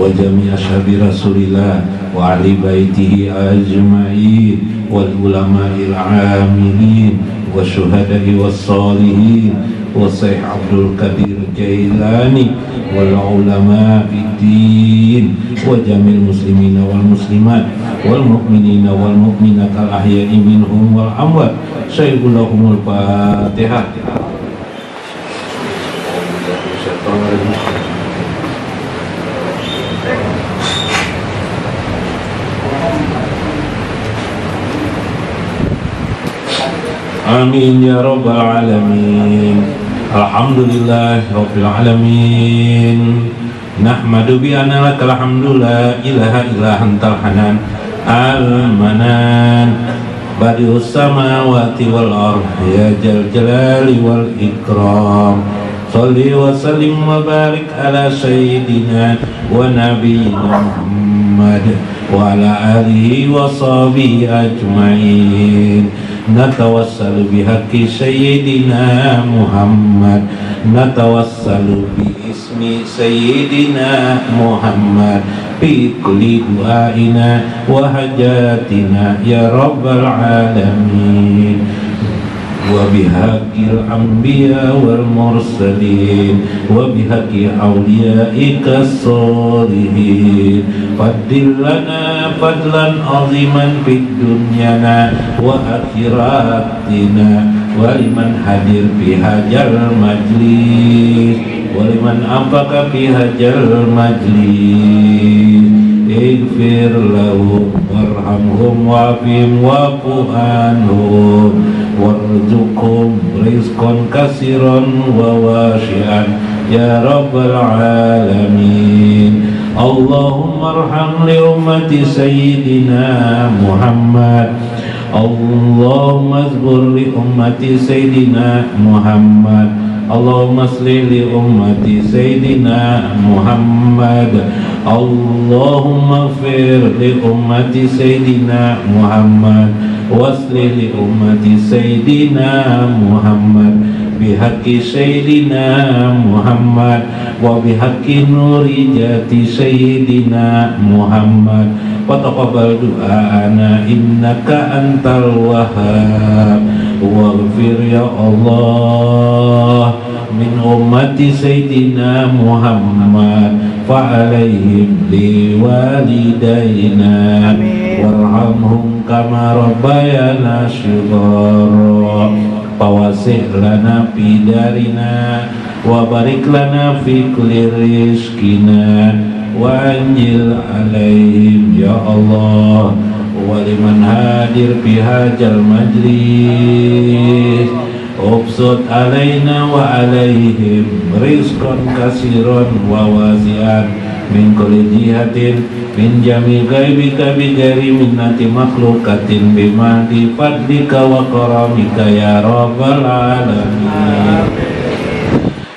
وجميع أصحاب رسول الله وأهل بيته أجمعين والعلماء العاملين والشهداء والصالحين والشيخ عبد القادر الجيلاني والعلماء في الدين وجميع المسلمين والمسلمات والمؤمنين والمؤمنات الأحياء منهم والأموات. سيد لهم الفاتحة. Amin ya rabbal alamin. Alhamdulillah rabbil alamin. Nahmadu bi anna lakal hamdu la ilaha illa antal hanan al-manan badius samawati wal ardh ya jal jalali wal ikram. Shalli wa sallim wa barik ala sayyidina wa nabiyyina Muhammad wa ala alihi wa sahbihi ajma'in. Natawassalu bihaqqi sayyidina Muhammad, natawassalu bi ismi sayyidina Muhammad bi kulli du'aina wa hajatina ya rabbal alamin. Wa bihaqqil anbiya wal mursalin wa bihaqqi awliyaika sholihin faddil lana fadlan aziman fid dunyana wa akhiratina wa liman hadir fi hajal majlis wa liman anfaqa fi hajal majlis ighfir lahum warhamhum wa'afihim wa'fu anhum warzuqhum rizqan kasiran wa wasi'an ya rabbal alamin. Allahumma arham li ummati sayyidina Muhammad, Allahumma azbur li ummati sayyidina Muhammad, Allahumma aslih li ummati sayyidina Muhammad, Allahumma ighfir li ummati sayyidina Muhammad waslih li ummati sayyidina Muhammad bihaqqi sayyidina Muhammad wa bihaqqi nuri jati sayyidina Muhammad wa taqabbal du'ana innaka antal wahhab waghfir ya Allah min ummati sayyidina Muhammad fa alaihim li walidayna warhamhum kama rabbayana shighara fawasi' lana fi darina wa barik lana fi kulli rizqina wa anjil alaihim ya Allah wa liman hadir fi hajal majlis ubsut alaina wa alaihim rizqan kasiran wa wasi'an min kulli jihatin min jami ghaibika bi ghairi minnati makhlukatin bima di fadlika wa karamika ya rabbal alamin.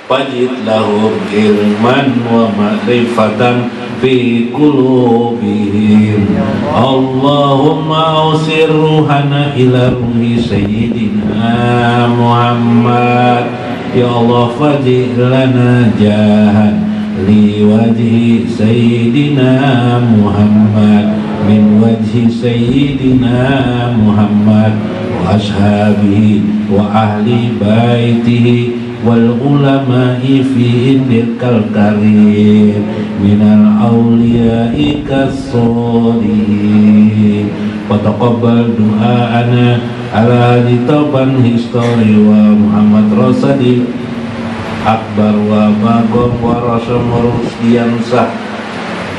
Fajid lahum ilman wa ma'rifatan fi qulubihim. Allahumma awsir ruhana ila ruhi sayyidina Muhammad. Ya Allah fajid lana jahan li wajhi sayyidina Muhammad min wajhi sayyidina Muhammad wa ashabihi wa ahli baitihi wal ulama'i fi indikal karim minal awliya'i kas-solihin wa taqabbal du'ana ala hadi tauban histori wa Muhammad Rasadi Akbar wa Bagom wa Rasam Rusdian Sah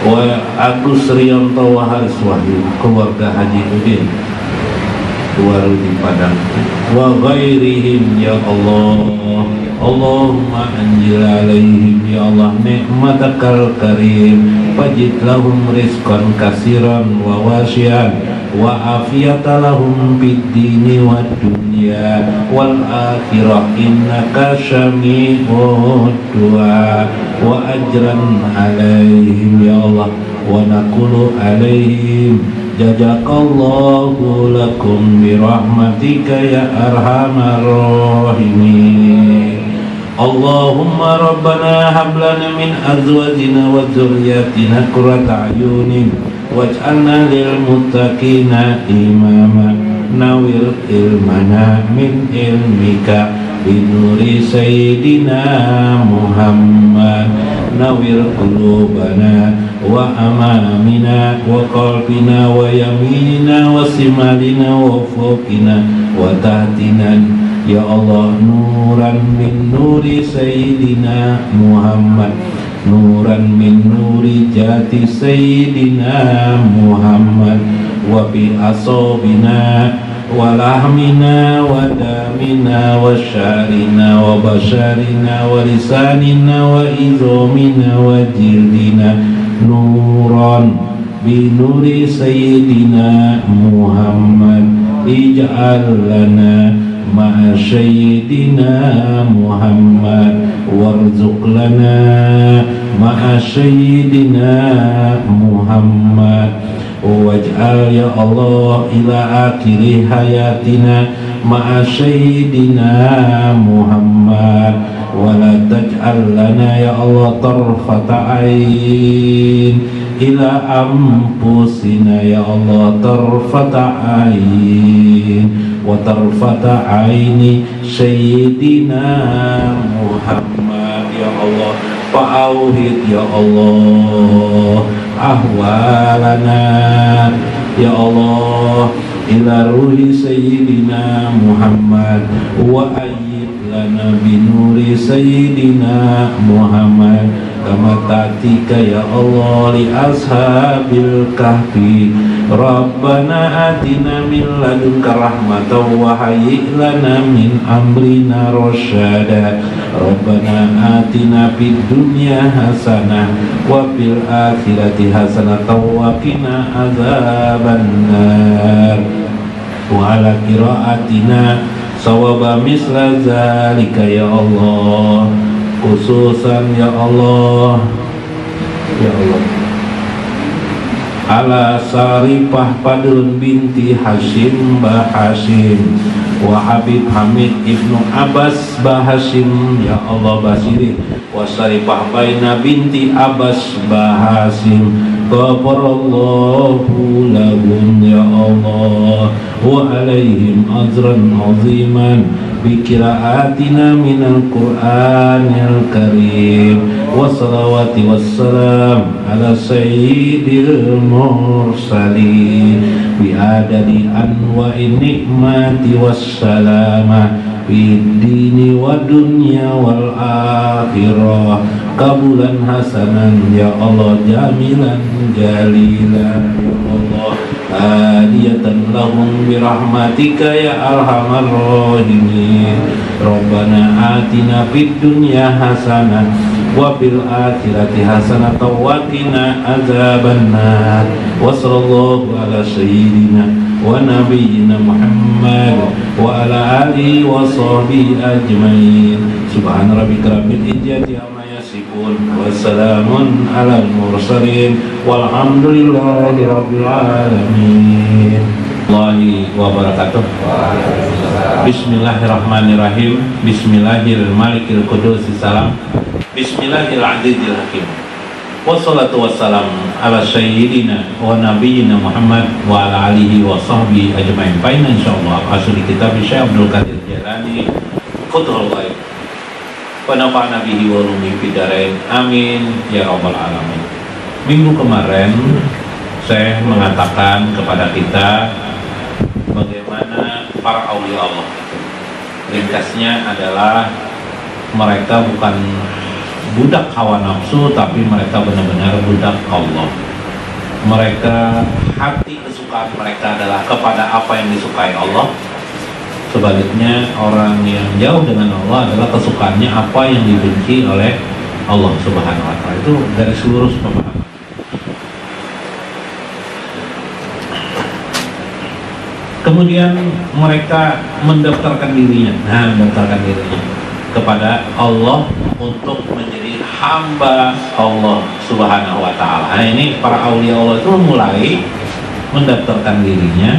wa Agus Rianto wa Haris Wahyu keluarga Haji Udin di Padang wa ghairihim ya Allah. Allahumma anjil alaihim ya Allah ni'matakal karim fajid lahum rizqan kasiran wa wasi'an wa afiyata lahum fid dini wad dunya wal akhirah innaka syami'ud du'a wa ajran alaihim ya Allah wa naqulu alaihim jazakallahu lakum birahmatika ya arhamar rahimin. Allahumma rabbana hab lana min azwajina wa dzurriyyatina qurrata a'yunin waj'alna lil muttaqina imama nawir ilmana min ilmika binuri sayyidina Muhammad nawir qulubana wa amamina wa qalbina wa yaminina wa simalina wa fawqina wa tahtina. Ya Allah, nuran min nuri sayyidina Muhammad, nuran min nuri jati sayyidina Muhammad, wa bi asobina wa lahmina wa damina wa syarina wa basharina wa lisanina wa izomina wa jildina, nuran bi nuri sayyidina Muhammad, ij'al lana ma'a sayyidina Muhammad warzuq lana ma'a sayyidina Muhammad waj'al ya Allah ila akhiri hayatina ma'a sayyidina Muhammad wala taj'al lana ya Allah tarfata ain ila anfusina ya Allah tarfata ain wa tarfata aini sayyidina Muhammad. Ya Allah, fa'auhid ya Allah ahwalana ya Allah ila ruhi sayyidina Muhammad wa ayyid lana binuri sayyidina Muhammad kama ta'tika ya Allah li ashabil kahfi. Rabbana atina min ladunka rahmatan wa hayyi lana min amrina rasyada. Rabbana atina fid dunya hasanah wa fil akhirati hasanah wa qina adzabannar. Wa ala qiraatina sawaba misla zalika ya Allah, khususan ya Allah, ya Allah ala Saripah Padun binti Hashim Bahashim wa Habib Hamid ibnu Abbas Bahashim ya Allah Basiri wa Saripah Baina binti Abbas Bahashim ghafarallahu lahum ya Allah wa alaihim ajran aziman bikiraatina minal Qur'anil Karim wa salawati wassalam ala sayyidil mursalin bi adadi anwa'in nikmati wassalama fid dini wa dunya wal akhirah kabulan hasanan ya Allah jamilan jalilan ya Allah hadiyatan lahum birahmatika ya arhamar rahimin. Rabbana atina fid dunya hasanah wa fil akhirati hasanah wa qina adzabannar. Wa sallallahu ala sayyidina wa nabiyyina Muhammad wa ala alihi wa sahbihi ajmain. Subhana rabbika rabbil izzati amma yasifun wa salamun alal mursalin walhamdulillahi rabbil alamin. Allahi wa barakatuh. Bismillahirrahmanirrahim. Bismillahirrahmanirrahim. Qudusis salam. Bismillahirrahmanirrahim hakim. Wassalatu wassalam ala sayyidina wa nabiyyina Muhammad wa ala alihi wa sahbihi ajmain. Baina insyaallah asli kitab Syekh Abdul Qadir Jailani Qudratul Ghaib wa nafa'ana bihi wa ulumi fid dharain. Amin ya rabbal alamin. Minggu kemarin saya mengatakan kepada kita bagaimana para aulia Allah. Ringkasnya adalah mereka bukan budak hawa nafsu, tapi mereka benar-benar budak Allah. Mereka, hati kesukaan mereka adalah kepada apa yang disukai Allah. Sebaliknya orang yang jauh dengan Allah adalah kesukaannya apa yang dibenci oleh Allah Subhanahu wa ta'ala. Itu dari seluruh pemahaman. Kemudian mereka mendaftarkan dirinya, kepada Allah untuk menjadi hamba Allah Subhanahu wa ta'ala. Nah, ini para aulia Allah itu mulai mendaftarkan dirinya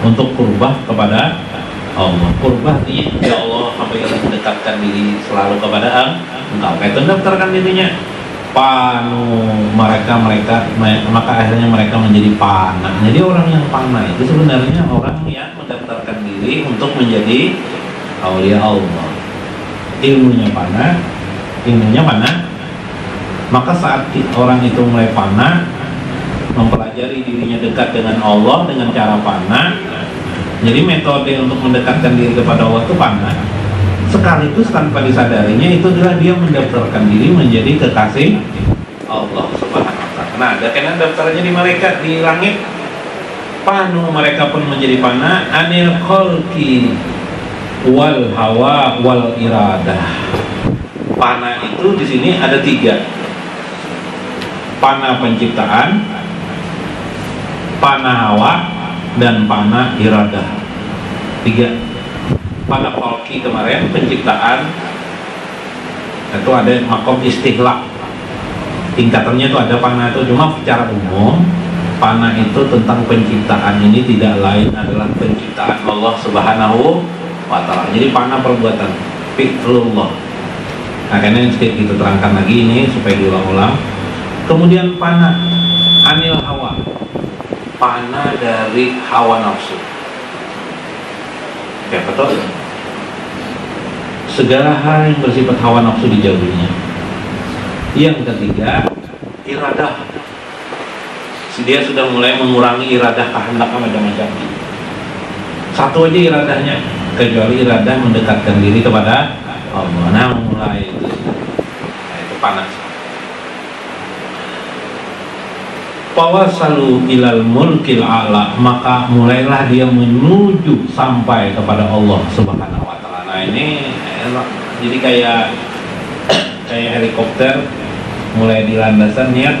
untuk kurbah kepada Allah. Kurbah artinya, ya Allah, sampai mendekatkan diri selalu kepada Engkau. Itu daftarkan dirinya. Panu mereka maka akhirnya mereka menjadi pana. Jadi orang yang pana itu sebenarnya orang yang mendaftarkan diri untuk menjadi aulia Allah. Ilmunya pana, maka saat orang itu mulai pana, mempelajari dirinya dekat dengan Allah dengan cara pana. Jadi metode untuk mendekatkan diri kepada Allah itu pana. Sekaligus tanpa disadarinya itu adalah dia mendaftarkan diri menjadi kekasih Allah Subhanahu wa ta'ala. Nah, ada kena daftarnya di malaikat di langit. Panu mereka pun menjadi pana anil khalqi wal hawa wal iradah. Pana itu di sini ada 3. Pana penciptaan, pana hawa, dan pana iradah. 3. Pana khalqi kemarin penciptaan itu ada makom istihlak, tingkatannya itu ada pana itu. Cuma secara umum pana itu tentang penciptaan, ini tidak lain adalah penciptaan Allah Subhanahu wa ta'ala. Jadi pana perbuatan fi'lullah. Nah, karena sedikit kita terangkan lagi ini supaya diulang-ulang. Kemudian pana anil hawa, pana dari hawa nafsu. Ya betul. Segala hal yang bersifat hawa nafsu dijauhinya. Yang ketiga, iradah. Dia sudah mulai mengurangi iradah kehendak macam-macam. Satu aja iradahnya, kecuali iradah mendekatkan diri kepada Allah. Nah, mulai itu. Nah, itu panas. Fawasalu ilal mulkil a'la, maka mulailah dia menuju sampai kepada Allah Subhanahu wa ta'ala. Nah, ini jadi kayak helikopter mulai di landasan niat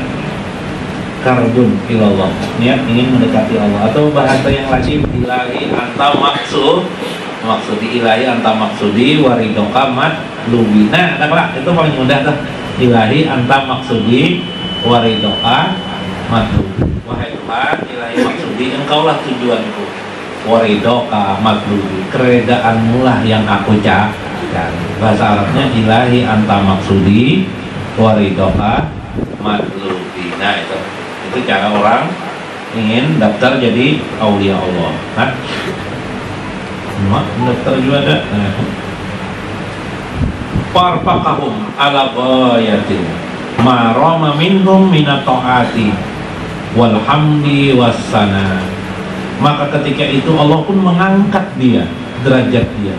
karbun ilallah, niat ingin mendekati Allah. Atau bahasa yang lain, ilahi anta maksudi ilahi anta maksudi waridoka matlubi. Nah, itu paling mudah tuh. Ilahi anta maksudi waridoka matlubi. Wahai Tuhan, ilahi maksudi engkaulah tujuanku, waridoka matlubi, keredaanmu lah yang aku cari. Bahasa Arabnya ilahi anta maksudi waridoka matlubi. Nah, itu cara orang ingin daftar jadi aulia Allah. Nah, daftar juga ada. Farfaqahum ala ghayatin ma rama minhum minat ta'ati walhamdi wassana. Maka ketika itu Allah pun mengangkat dia, derajat dia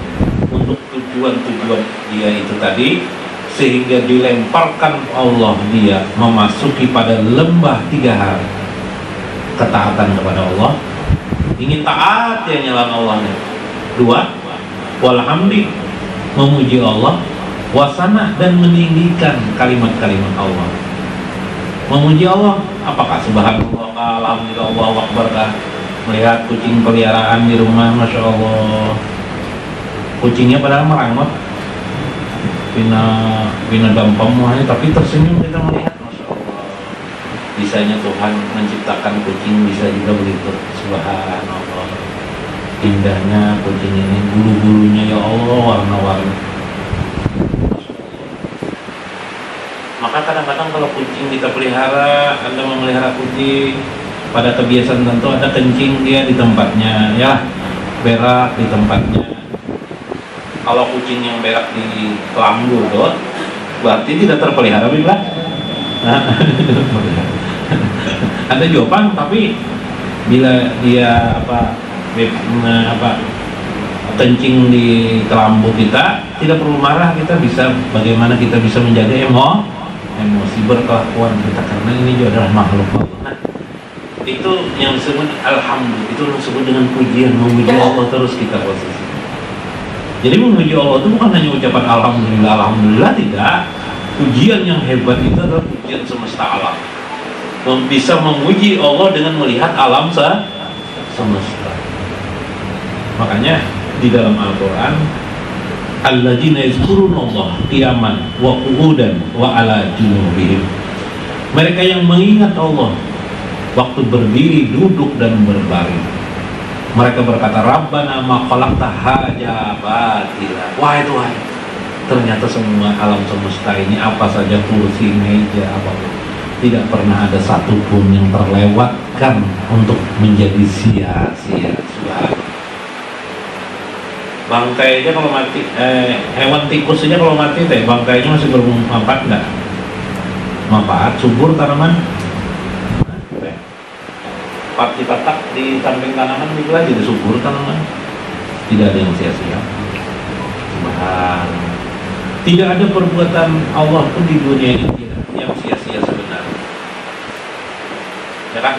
untuk tujuan-tujuan dia itu tadi, sehingga dilemparkan Allah dia memasuki pada lembah 3 hal. Ketaatan kepada Allah, ingin taat ya nyalan Allah. 2, walhamdi, memuji Allah, wasana, dan meninggikan kalimat-kalimat Allah. Memuji Allah, apakah subhanallah, alhamdulillah, Allahu akbar, melihat kucing peliharaan di rumah, masya Allah, kucingnya padahal merangot, bina dampam muahnya, tapi tersenyum kita melihat, masya Allah. Bisanya Tuhan menciptakan kucing bisa juga begitu, subhanallah. Indahnya kucing ini, bulu-bulunya ya Allah, warna-warni. Maka kadang-kadang kalau kucing kita pelihara, Anda memelihara kucing, pada kebiasaan tentu ada kencing dia di tempatnya, ya, berak di tempatnya. Kalau kucing yang berak di kelambu tuh, berarti tidak terpelihara, bila ada jawaban. Tapi bila dia kencing di kelambu kita, tidak perlu marah, kita bisa, bagaimana kita bisa menjaga emosi berkelakuan kita, karena ini juga adalah makhluk Allah. Nah, itu yang disebut alhamdulillah, itu disebut dengan pujian, memuji Allah terus kita posisi. Jadi memuji Allah itu bukan hanya ucapan alhamdulillah, alhamdulillah, tidak. Pujian yang hebat itu adalah pujian semesta alam. Bisa memuji Allah dengan melihat alam semesta. Makanya di dalam Al-Quran, alladzina yazkurunallah qiyaman wa qu'udan wa ala junubihim. Mereka yang mengingat Allah waktu berdiri, duduk, dan berbaring. Mereka berkata, Rabbana ma khalaqta hadza batila. Wahai Tuhan, ternyata semua alam semesta ini, apa saja, kursi, meja, apapun, tidak pernah ada satupun yang terlewatkan untuk menjadi sia-sia. Bangkainya kalau mati, hewan tikus aja kalau mati teh bangkainya masih bermanfaat enggak? Manfaat, subur tanaman. Patak di samping tanaman juga jadi subur tanaman. Tidak ada yang sia-sia. Tidak ada perbuatan Allah pun di dunia ini yang sia-sia sebenarnya. Ya kan?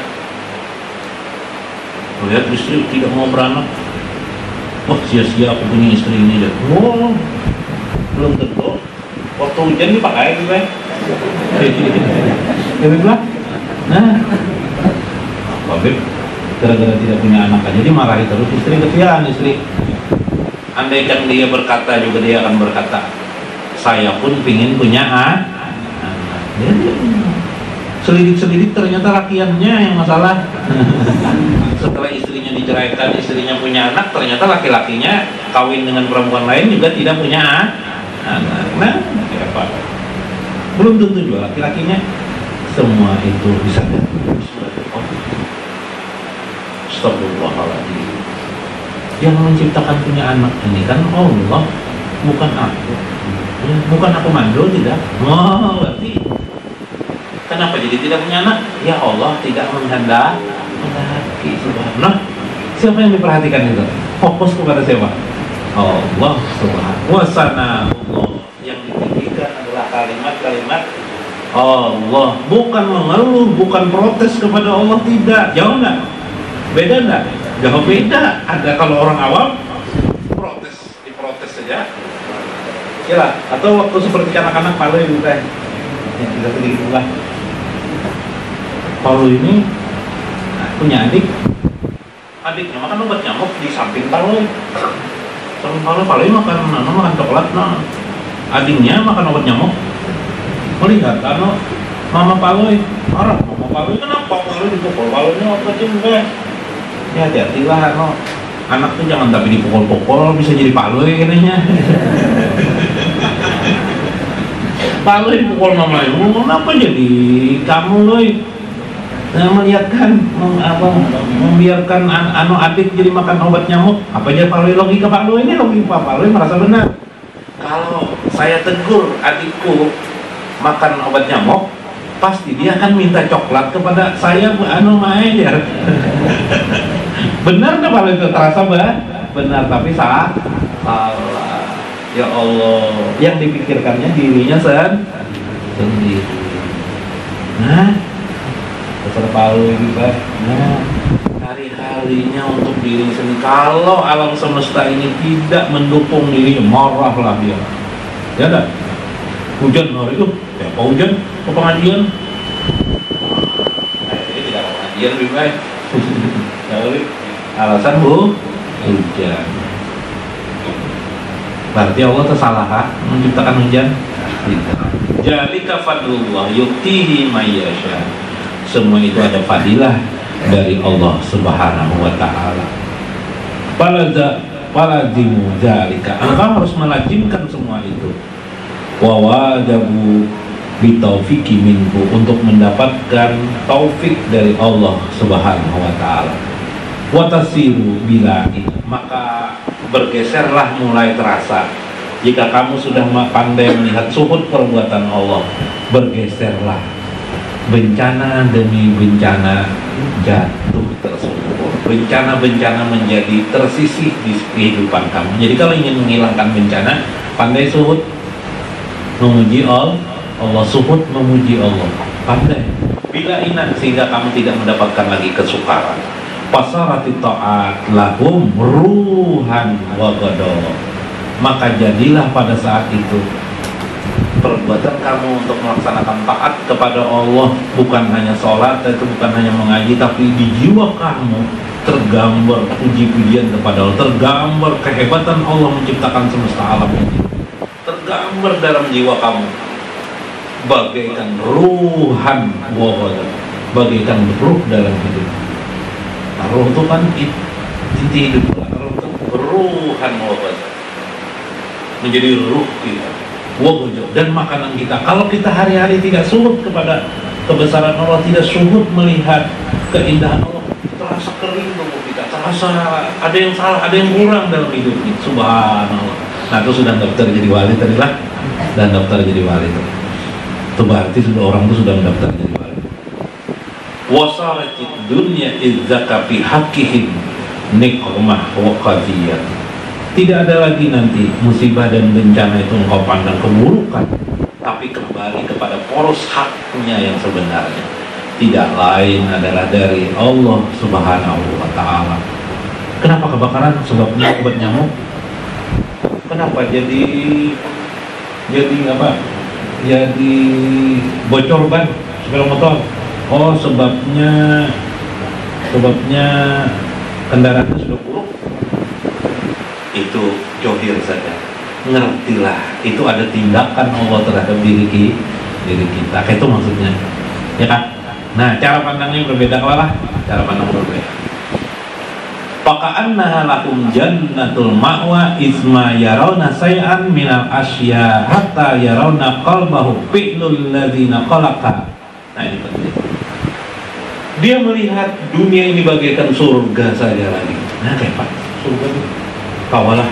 Lihat istri tidak mau beranak, wah sia-sia aku punya istri ini deh. Wow, belum tentu. Waktu hujan dipakai gitu ya. Nah, Babib gara-gara tidak punya anak aja dimarahi terus istri. Kesian istri. Andaikan dia berkata juga, dia akan berkata, saya pun pingin punya anak. Selidik-selidik ternyata lakiannya yang masalah. Setelah istrinya diceraikan, istrinya punya anak, ternyata laki-lakinya kawin dengan perempuan lain juga tidak punya anak. Nah, apa? Belum tentu juga laki-lakinya semua itu bisa. Astagfirullahaladzim. Yang menciptakan punya anak ini kan Allah, bukan aku. Bukan aku mandul, tidak. Oh, berarti kenapa jadi tidak punya anak? Ya Allah tidak menghendaki. Subhanallah. Siapa yang diperhatikan itu? Fokus kepada siapa? Allah subhanahu wa ta'ala. Yang ditinggikan adalah kalimat-kalimat Allah, bukan mengeluh, bukan protes kepada Allah, tidak. Jauh nggak? Beda nggak? Jauh beda. Ada kalau orang awam protes, diprotes saja. Ya, atau waktu seperti anak-anak Palu yang bukan yang kita sedikit buka. Palu ini punya adiknya makan obat nyamuk di samping Palu. Samping Palu makan coklat, adiknya makan obat nyamuk. Melihat karena mama Palu marah, mama Palu kenapa Palu dipukul? Palunya apa juga? Ya hati-hatilah, anak tuh jangan tapi dipukul-pukul bisa jadi Palu kayaknya. Palu dipukul mamanya, kenapa jadi kamu loh? Nah, melihatkan membiarkan adik jadi makan obat nyamuk, apa aja Palu? Logika Palu ini logika Palu merasa benar. Kalau saya tegur adikku makan obat nyamuk, pasti dia akan minta coklat kepada saya, Maya. Benar nggak Palu itu terasa benar, tapi salah. Ya Allah, yang dipikirkannya dirinya sendiri. Nah, terserah Palu ini Pak. Nah, hari-harinya untuk diri sendiri. Kalau alam semesta ini tidak mendukung dirinya, marahlah dia. Ya dah. Hujan hari itu, ya apa hujan? Ke pengajian? Nah, ini tidak ada pengajian lebih baik. Alasan hujan. Berarti Allah tersalah menciptakan hujan? Tidak. Jadi kafadullah yuktihi mayyasha. Semua itu ada fadilah dari Allah Subhanahu wa ta'ala. Falazimu dzalika. Engkau harus melazimkan semua itu. Wa wajabu bitaufiqi minhu, untuk mendapatkan taufik dari Allah Subhanahu wa ta'ala. Wa tasiru bila, maka bergeserlah mulai terasa. Jika kamu sudah pandai melihat suhud perbuatan Allah, bergeserlah. Bencana demi bencana jatuh tersungkur. Bencana-bencana menjadi tersisih di kehidupan kamu. Jadi kalau ingin menghilangkan bencana, pandai suhud memuji Allah, suhud memuji Allah. Pandai. Bila inat, sehingga kamu tidak mendapatkan lagi kesukaran. Pasarati ta'at lahum ruhan wa ghadab. Maka jadilah pada saat itu perbuatan kamu untuk melaksanakan taat kepada Allah, bukan hanya sholat, itu bukan hanya mengaji, tapi di jiwa kamu tergambar puji-pujian kepada Allah, tergambar kehebatan Allah menciptakan semesta alam ini, tergambar dalam jiwa kamu bagaikan ruhan wa ghadab, bagaikan ruh dalam hidup. Nah, ruh itu kan inti hidup roh itu ruhan wabasa, menjadi ruh kita, wabujo, dan makanan kita. Kalau kita hari-hari tidak suhud kepada kebesaran Allah, tidak suhud melihat keindahan Allah, terasa kering tubuh kita, terasa ada yang salah, ada yang kurang dalam hidup ini. Subhanallah. Nah itu sudah daftar jadi wali tadi lah, dan daftar jadi wali itu berarti sudah orang itu sudah mendaftar jadi wali. Wasaratid dunya izzaka fi haqqihim nikmah wa qadiyah. Tidak ada lagi nanti musibah dan bencana itu engkau pandang keburukan, tapi kembali kepada poros haknya yang sebenarnya. Tidak lain adalah dari Allah Subhanahu wa ta'ala. Kenapa kebakaran? Sebabnya obat nyamuk. Kenapa jadi apa? Jadi bocor ban sepeda motor. Oh, sebabnya kendaraannya sudah buruk. Itu johir saja. Ngertilah, itu ada tindakan Allah terhadap diri kita. Kayak itu maksudnya. Ya kan? Nah, cara pandangnya berbeda lah. Cara pandang berbeda. Faka'annaha lakum jannatul ma'wa isma yarawna say'an minal asya hatta yarawna qalbahu fi'lul ladzina khalaqa. Nah, ini penting. Dia melihat dunia ini bagaikan surga saja lagi. Nah, kayak Pak, surga itu kawalah.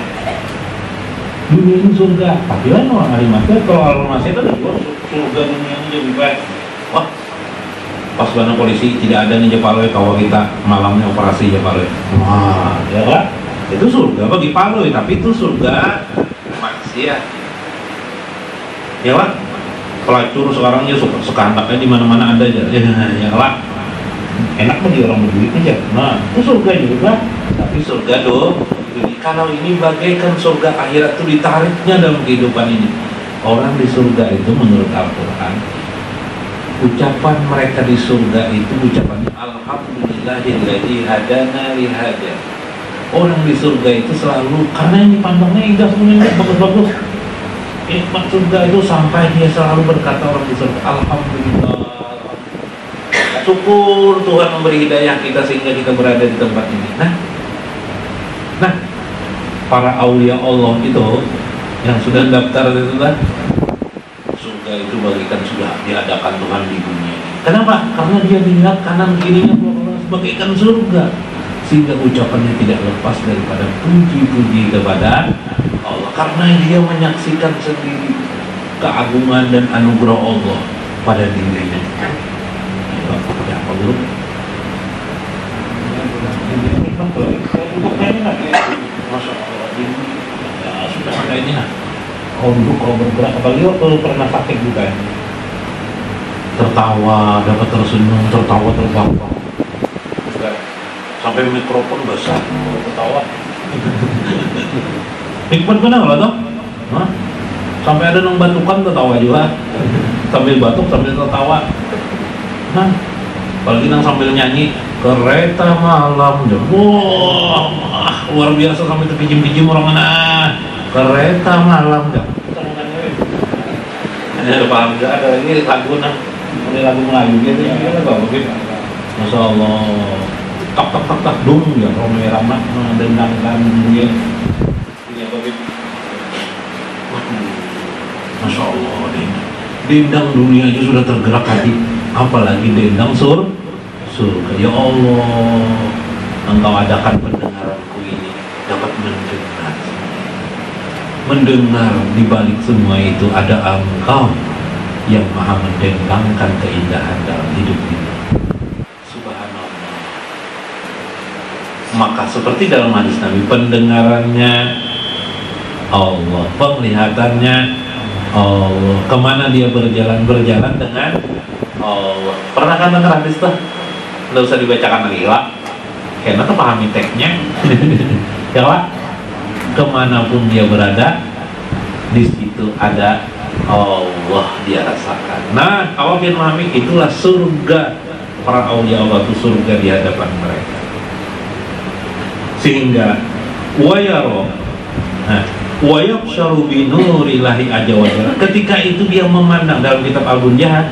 Dunia ini surga. Tapi kan orang ahli masyarakat, kalau orang masyarakat itu surga dunia ini jadi baik. Wah, pas bana polisi tidak ada nih Jepaloi, kalau kita malamnya operasi Jepaloi. Wah, ya kan? Itu surga bagi Paloi, tapi itu surga maksiat. Ya kan? Pelacur sekarang ya suka anaknya di mana-mana ada aja. Ya kan? Enak bagi orang berduit aja. Nah, itu surga juga. Tapi surga dong. Kalau ini bagaikan surga akhirat itu ditariknya dalam kehidupan ini. Orang di surga itu menurut Al-Quran, ucapan mereka di surga itu ucapannya Alhamdulillahilladzi hadana lihada. Orang di surga itu selalu, karena ini pandangnya indah semuanya bagus-bagus. Nikmat surga itu sampai dia selalu berkata orang di surga, Alhamdulillah. Syukur Tuhan memberi hidayah kita sehingga kita berada di tempat ini. Nah, para aulia Allah itu yang sudah daftar itu lah, surga itu bagikan sudah diadakan Tuhan di dunia ini. Kenapa? Karena dia lihat kanan kirinya bagaikan surga, sehingga ucapannya tidak lepas daripada puji-puji kepada Allah, karena dia menyaksikan sendiri keagungan dan anugerah Allah pada dirinya. Ya apa dulu? Masya Allah, ya sudah ada ini lah. Kalau bergerak, apalagi waktu pernah sakit juga, tertawa, dapat tersenyum, tertawa terbangkang, sampai mikrofon besar, tertawa. Nikmat benar lah toh? Sampai ada yang batukan tertawa juga, sambil batuk sambil tertawa. Nah, apalagi nang sambil nyanyi kereta malam, wah, luar biasa sampai terpijim-pijim orang mana. Kereta malam dah. Ada paham juga, ada ini lagu ini lagu Melayu gitu ya, bagus gitu. Masya Allah, tak dung ya, Romeo Rama mendendangkan dia. Ini apa gitu? Masya Allah, dendang dunia aja sudah tergerak hati, apalagi dendang surga. Ya Allah, Engkau adakan pendengaranku ini dapat mendengar di balik semua itu ada Engkau yang maha mendendangkan keindahan dalam hidup ini. Subhanallah. Maka seperti dalam hadis Nabi, pendengarannya Allah, penglihatannya Allah, kemana dia berjalan dengan Allah. Pernah kan dengar hadis tuh? Nggak usah dibacakan lagi lah, karena tuh pahami teksnya. Ya lah, kemanapun dia berada, di situ ada Allah dia rasakan. Nah, Allah bin Mahmik itulah surga. Para aulia Allah itu surga di hadapan mereka. Sehingga wayaro, wayabsharu binurillahi ajawajalla. Ketika itu dia memandang dalam kitab Al-Bunyah,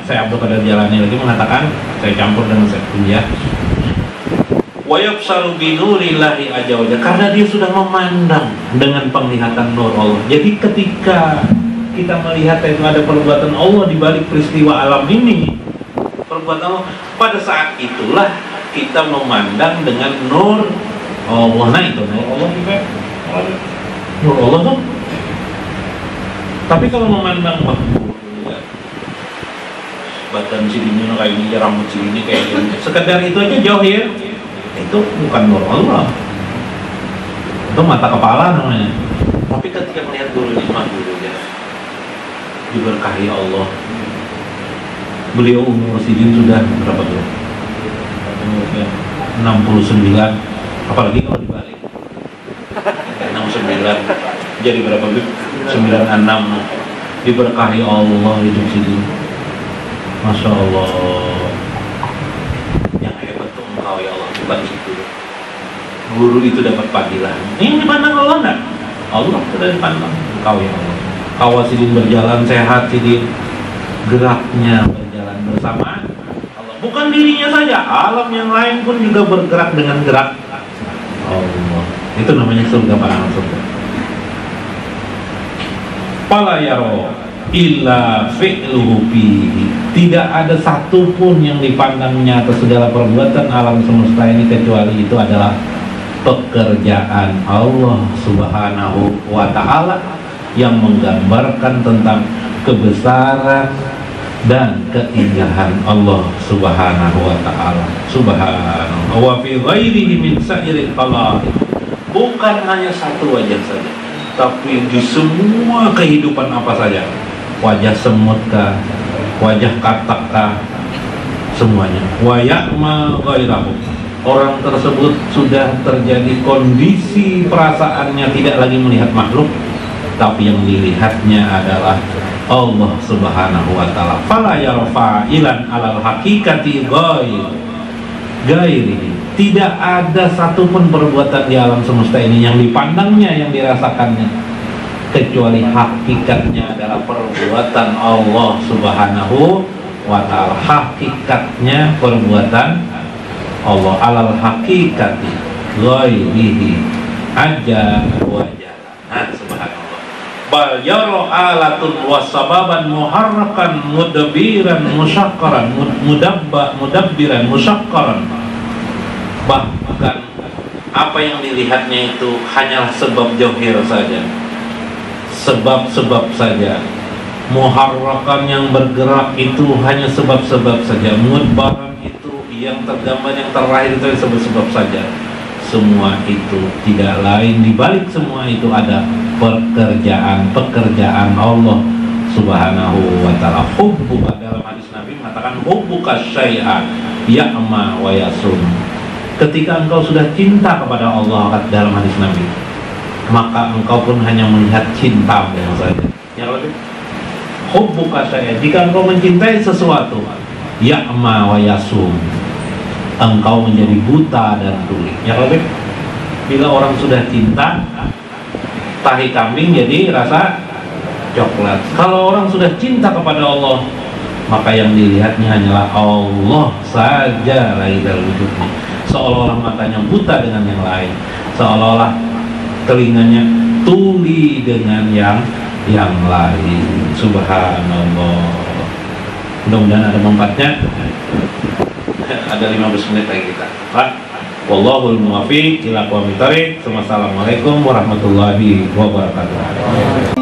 saya Abdul Qadir Jalani lagi mengatakan, saya campur dengan Syekh Bunyah. wa yabsaru bi nurillahi azza wa jalla, karena dia sudah memandang dengan penglihatan nur Allah. Jadi ketika kita melihat itu ada perbuatan Allah di balik peristiwa alam ini, perbuatan Allah, pada saat itulah kita memandang dengan nur Allah. Nah itu nur Allah juga, nur Allah tuh. Tapi kalau memandang badan sini kayak ini, rambut sini kayak gini, sekedar itu aja jauh ya, itu bukan nur Allah, itu mata kepala namanya. Tapi ketika melihat guru Isma, gurunya diberkahi Allah, beliau umur sidin sudah berapa tuh? 69, apalagi kalau dibalik 69 jadi berapa tuh? 96. Diberkahi Allah hidup sidin, Masya Allah. Yang hebat tuh engkau ya Allah, bukan itu. Guru itu dapat panggilan. Ini dipandang Allah enggak? Allah sudah dipandang engkau ya Allah. Kau sidin berjalan sehat, sidin geraknya berjalan bersama Allah. Bukan dirinya saja, alam yang lain pun juga bergerak dengan gerak Allah. Itu namanya surga, pandangan surga. Fala yaro illa fi'luhu fihi, tidak ada satupun yang dipandangnya atas segala perbuatan alam semesta ini kecuali itu adalah pekerjaan Allah Subhanahu wa ta'ala yang menggambarkan tentang kebesaran dan keindahan Allah Subhanahu wa ta'ala. Subhanallah. Wa fi ghairihi min sa'iril khalaiq, bukan hanya satu wajah saja, tapi di semua kehidupan apa saja, wajah semut kah, wajah katak kah, semuanya. Wa ya'ma ghairahu, orang tersebut sudah terjadi kondisi perasaannya tidak lagi melihat makhluk, tapi yang dilihatnya adalah Allah Subhanahu wa ta'ala. Fala yarfa'ilan alal hakikati ghairihi, tidak ada satupun perbuatan di alam semesta ini yang dipandangnya, yang dirasakannya, kecuali hakikatnya adalah perbuatan Allah Subhanahu wa ta'ala. Hakikatnya perbuatan Allah, alal hakikati ghairihi aja wajah. Nah, subhanallah. Bal yara alatun wa sababan muharrakan mudabbiran musyakkaran mudabbiran musyakkaran, bahkan apa yang dilihatnya itu hanyalah sebab jauhir saja, sebab-sebab saja. Muharrakan yang bergerak itu hanya sebab-sebab saja. Mudabbiran itu yang tergambar, yang terakhir itu sebab-sebab saja. Semua itu tidak lain, di balik semua itu ada pekerjaan Allah Subhanahu wa ta'ala. Hubbuka, dalam hadis Nabi mengatakan hubbuka syai'a ya'ma wa yasum. Ketika engkau sudah cinta kepada Allah, dalam hadis Nabi, maka engkau pun hanya melihat cintamu saja. Yang lebih, hubbuka syai'a, jika engkau mencintai sesuatu, ya'ma wa yasum, engkau menjadi buta dan tuli. Yang lebih, bila orang sudah cinta, tahi kambing jadi rasa coklat. Kalau orang sudah cinta kepada Allah, maka yang dilihatnya hanyalah Allah saja lagi dalam hidupnya. Seolah-olah matanya buta dengan yang lain, seolah-olah telinganya tuli dengan yang lain. Subhanallah. Mudah-mudahan ada manfaatnya. Ada 15 menit lagi kita. Wallahul muwaffiq ila aqwamit thoriq. Wassalamualaikum warahmatullahi wabarakatuh.